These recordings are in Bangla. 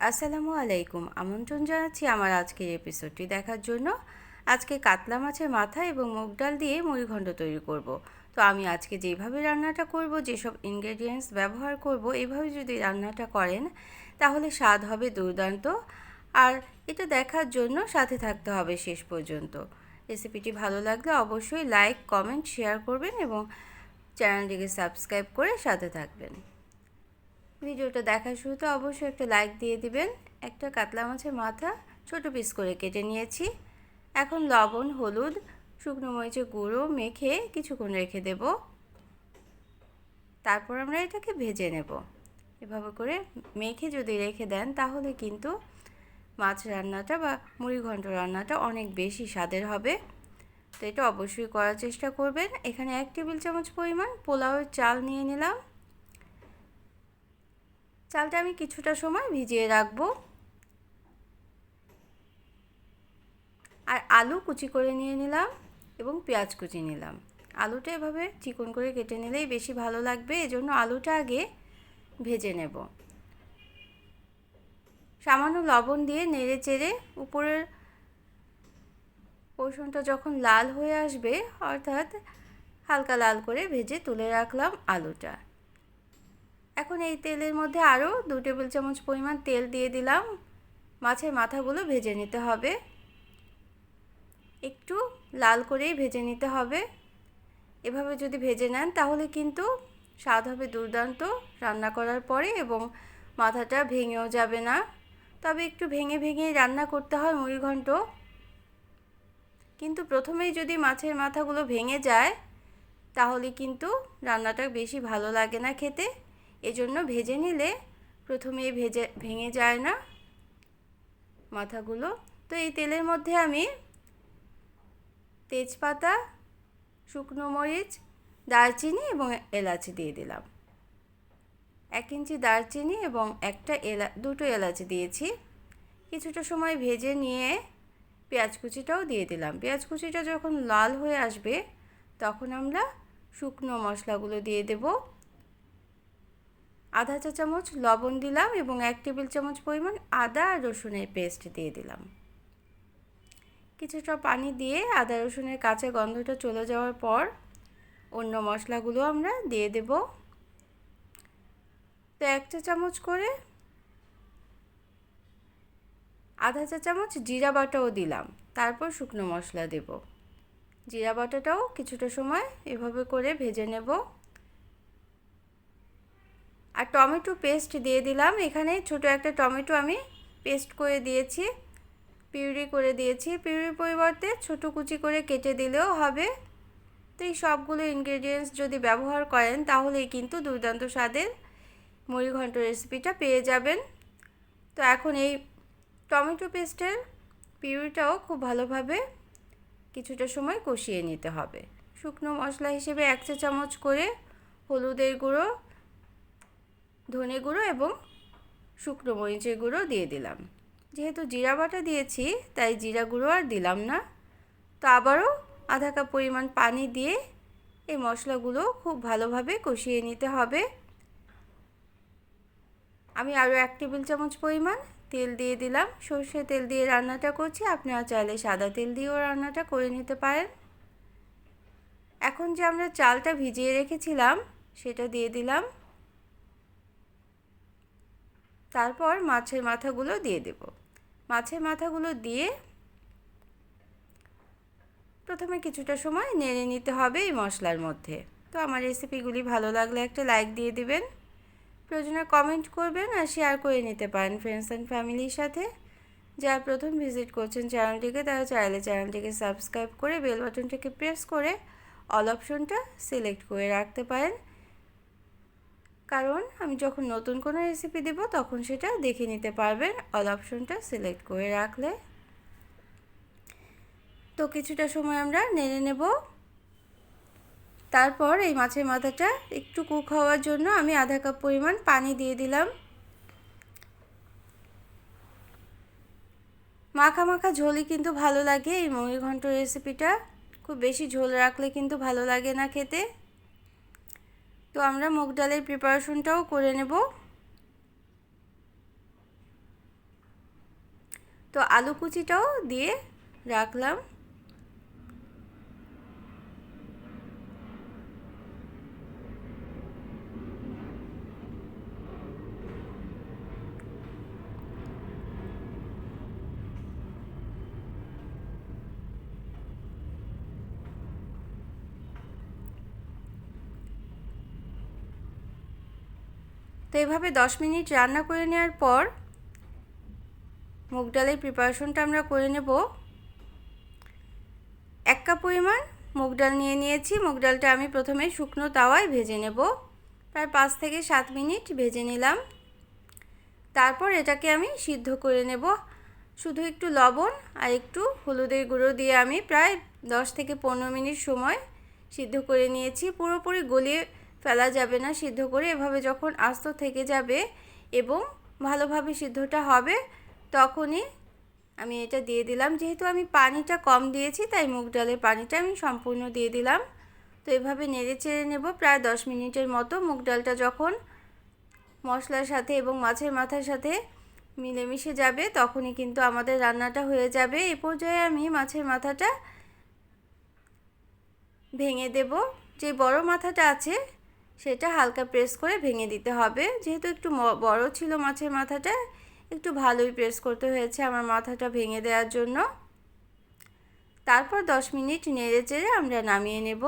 আসসালামু আলাইকুম। আমন্ত্রণ জানাচ্ছি আমার আজকের এপিসোডটি দেখার জন্য। আজকে কাতলা মাছের মাথা এবং মুগ ডাল দিয়ে মুড়িঘণ্ট তৈরি করব। তো আমি আজকে যেভাবে রান্নাটা করব, যেসব ইনগ্রেডিয়েন্টস ব্যবহার করব, এইভাবে যদি রান্নাটা করেন তাহলে স্বাদ হবে দুর্দান্ত। আর এটা দেখার জন্য সাথে থাকতে হবে শেষ পর্যন্ত। রেসিপিটি ভালো লাগলে অবশ্যই লাইক, কমেন্ট, শেয়ার করবেন এবং চ্যানেলটিকে সাবস্ক্রাইব করে সাথে থাকবেন। ভিডিওটা দেখার শুরুতে অবশ্যই একটা লাইক দিয়ে দিবেন। একটা কাতলা মাছের মাথা ছোট পিস করে কেটে নিয়েছি। এখন লবণ, হলুদ, শুকনো মরিচের গুঁড়ো মেখে কিছুক্ষণ রেখে দেব। তারপর আমরা এটাকে ভেজে নেব। এভাবে করে মেখে যদি রেখে দেন তাহলে কিন্তু মাছ রান্নাটা বা মুড়িঘণ্ট রান্নাটা অনেক বেশি স্বাদের হবে। তো এটা অবশ্যই করার চেষ্টা করবেন। এখানে 1 টেবিল চামচ পরিমাণ পোলাওয়ের চাল নিয়ে নিলাম। চালটা আমি কিছুটা সময় ভিজিয়ে রাখবো। আর আলু কুচি করে নিয়ে নিলাম এবং পেঁয়াজ কুচি নিলাম। আলুটা এভাবে চিকন করে কেটে নিলেই বেশি ভালো লাগবে, এজন্য আলুটা আগে ভেজে নেব। সামান্য লবণ দিয়ে নেড়ে চেড়ে উপরের পোর্শনটা যখন লাল হয়ে আসবে, অর্থাৎ হালকা লাল করে ভেজে তুলে রাখলাম আলুটা। এখন এই তেলের মধ্যে আরও 2 টেবিল চামচ পরিমাণ তেল দিয়ে দিলাম। মাছের মাথাগুলো ভেজে নিতে হবে, একটু লাল করেই ভেজে নিতে হবে। এভাবে যদি ভেজে নেন তাহলে কিন্তু স্বাদ হবে দুর্দান্ত রান্না করার পরে, এবং মাথাটা ভেঙেও যাবে না। তবে একটু ভেঙে ভেঙেই রান্না করতে হয় মুড়িঘণ্ট, কিন্তু প্রথমেই যদি মাছের মাথাগুলো ভেঙে যায় তাহলে কিন্তু রান্নাটা বেশি ভালো লাগে না খেতে। এজন্য ভেজে নিলে প্রথমেই ভেঙে যায় না মাথাগুলো। তো এই তেলের মধ্যে আমি তেজপাতা, শুকনো মরিচ, দারচিনি এবং এলাচি দিয়ে দিলাম। 1 ইঞ্চি দারচিনি এবং দুটো এলাচি দিয়েছি। কিছুটা সময় ভেজে নিয়ে পেঁয়াজ কুচিটাও দিয়ে দিলাম। পেঁয়াজ কুচিটা যখন লাল হয়ে আসবে তখন আমরা শুকনো মশলাগুলো দিয়ে দেব। আধা চা চামচ লবণ দিলাম এবং 1 টেবিল চামচ পরিমাণ আদা আর রসুনের পেস্ট দিয়ে দিলাম। কিছুটা পানি দিয়ে আদা রসুনের কাঁচা গন্ধটা চলে যাওয়ার পর অন্য মশলাগুলো আমরা দিয়ে দেব। তো 1 চা চামচ করে আধা চা চামচ জিরা বাটাও দিলাম। তারপর শুকনো মশলা দেব। জিরা বাটাটাও কিছুটা সময় এভাবে করে ভেজে নেব। আর টমেটো পেস্ট দিয়ে দিলাম। এখানে ছোট একটা টমেটো আমি পেস্ট করে দিয়েছি, পিউরি করে দিয়েছি। পিউরির পরিবর্তে ছোট কুচি করে কেটে দিলেও হবে। তো এই সবগুলো ইনগ্রেডিয়েন্টস যদি ব্যবহার করেন তাহলেই কিন্তু দুর্দান্ত স্বাদের মুড়িঘণ্ট রেসিপিটা পেয়ে যাবেন। তো এখন এই টমেটো পেস্টের পিউরিটাও খুব ভালোভাবে কিছুটা সময় কষিয়ে নিতে হবে। শুকনো মশলা হিসেবে 1 চা চামচ করে হলুদের গুঁড়ো, ধনে গুঁড়ো এবং শুকনো মরিচের গুঁড়ো দিয়ে দিলাম। যেহেতু জিরা বাটা দিয়েছি তাই জিরা গুঁড়ো আর দিলাম না। তো আবারও আধা কাপ পরিমাণ পানি দিয়ে এই মশলাগুলো খুব ভালোভাবে কষিয়ে নিতে হবে। আমি আরও 1 টেবিল চামচ পরিমাণ তেল দিয়ে দিলাম। সরষের তেল দিয়ে রান্নাটা করছি, আপনারা চাইলে সাদা তেল দিয়েও রান্নাটা করে নিতে পারেন। এখন যে আমরা চালটা ভিজিয়ে রেখেছিলাম সেটা দিয়ে দিলাম। তারপর মাছের মাথাগুলো দিয়ে দেব। মাছের মাথাগুলো দিয়ে প্রথমে কিছুটা সময় নেড়ে নিতে হবে এই মশলার মধ্যে। তো আমার রেসিপিগুলি ভালো লাগলে একটা লাইক দিয়ে দিবেন, প্রয়োজনে কমেন্ট করবেন আর শেয়ার করে নিতে পারেন ফ্রেন্ডস অ্যান্ড ফ্যামিলির সাথে। যারা প্রথম ভিজিট করছেন চ্যানেলটিকে তারা চাইলে চ্যানেলটিকে সাবস্ক্রাইব করে বেল বাটনটিকে প্রেস করে অল অপশনটা সিলেক্ট করে রাখতে পারেন, কারণ আমি যখন নতুন কোনো রেসিপি দেব তখন সেটা দেখে নিতে পারবেন অল অপশনটা সিলেক্ট করে রাখলে। তো কিছুটা সময় আমরা নেড়ে নেব। তারপর এই মাছের মাথাটা একটু কুক হওয়ার জন্য আমি আধা কাপ পরিমাণ পানি দিয়ে দিলাম। মাখা মাখা ঝোলই কিন্তু ভালো লাগে এই মুড়িঘণ্ট রেসিপিটা। খুব বেশি ঝোল রাখলে কিন্তু ভালো লাগে না খেতে। তো আমরা মুগ ডালের প্রিপারেশনটাও করে নেব। তো আলু কুচিটাও দিয়ে রাখলাম। তো এভাবে 10 মিনিট রান্না করে নেওয়ার পর মুগ ডালের প্রিপারেশনটা আমরা করে নেব। 1 কাপ পরিমাণ মুগ ডাল নিয়েছি। মুগ ডালটা আমি প্রথমে শুকনো তাওয়ায় ভেজে নেব। প্রায় 5 থেকে 7 মিনিট ভেজে নিলাম। তারপর এটাকে আমি সিদ্ধ করে নেব। শুধু একটু লবণ আর একটু হলুদের গুঁড়ো দিয়ে আমি প্রায় 10 থেকে 15 মিনিট সময় সিদ্ধ করে নিয়েছি। পুরোপুরি গলিয়ে ফেলা যাবে না সিদ্ধ করে, এভাবে যখন আস্ত থেকে যাবে এবং ভালোভাবে সিদ্ধটা হবে তখনই আমি এটা দিয়ে দিলাম। যেহেতু আমি পানিটা কম দিয়েছি তাই মুগ ডালের পানিটা আমি সম্পূর্ণ দিয়ে দিলাম। তো এভাবে নেড়ে চেড়ে নেব প্রায় 10 মিনিটের মতো। মুগ ডালটা যখন মশলার সাথে এবং মাছের মাথার সাথে মিলেমিশে যাবে তখনই কিন্তু আমাদের রান্নাটা হয়ে যাবে। এই পর্যায়ে আমি মাছের মাথাটা ভেঙে দেব। যে বড় মাথাটা আছে সেটা হালকা প্রেস করে ভেঙে দিতে হবে। যেহেতু একটু বড় ছিল মাছের মাথাটা, একটু ভালোই প্রেস করতে হয়েছে আমার মাথাটা ভেঙে দেওয়ার জন্য। তারপর 10 মিনিট নেড়ে চেড়ে আমরা নামিয়ে নেব।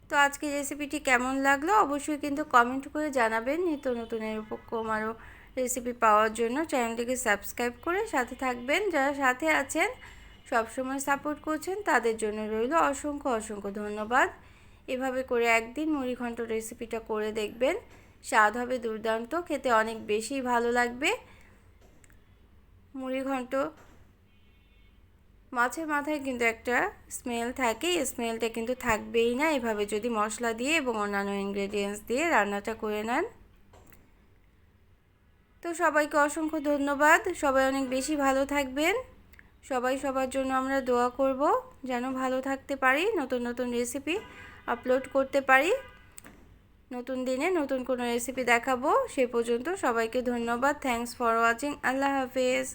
তো আজকের রেসিপিটি কেমন লাগলো অবশ্যই কিন্তু কমেন্ট করে জানাবেন। নিত্য নতুন এরকম আরও রেসিপি পাওয়ার জন্য চ্যানেলটিকে সাবস্ক্রাইব করে সাথে থাকবেন। যারা সাথে আছেন সবসময় সাপোর্ট করছেন তাদের জন্য রইল অসংখ্য অসংখ্য ধন্যবাদ। এভাবে করে একদিন মুড়িঘণ্ট রেসিপিটা করে দেখবেন, স্বাদ হবে দুর্দান্ত, খেতে অনেক বেশি ভালো লাগবে। মুড়িঘণ্ট মাছের মাথায় কিন্তু একটা স্মেল থাকে, এই স্মেলটা কিন্তু থাকবেই না এভাবে যদি মশলা দিয়ে এবং অন্যান্য ইনগ্রেডিয়েন্টস দিয়ে রান্নাটা করে নেন। তো সবাইকে অসংখ্য ধন্যবাদ। সবাই অনেক বেশি ভালো থাকবেন। সবাই সবার জন্য আমরা দোয়া করব যেন ভালো থাকতে পারি, নতুন নতুন রেসিপি আপলোড করতে পারি। নতুন দিনে নতুন কোনো রেসিপি দেখাবো। সে পর্যন্ত সবাইকে ধন্যবাদ। Thanks for watching. আল্লাহ হাফেজ।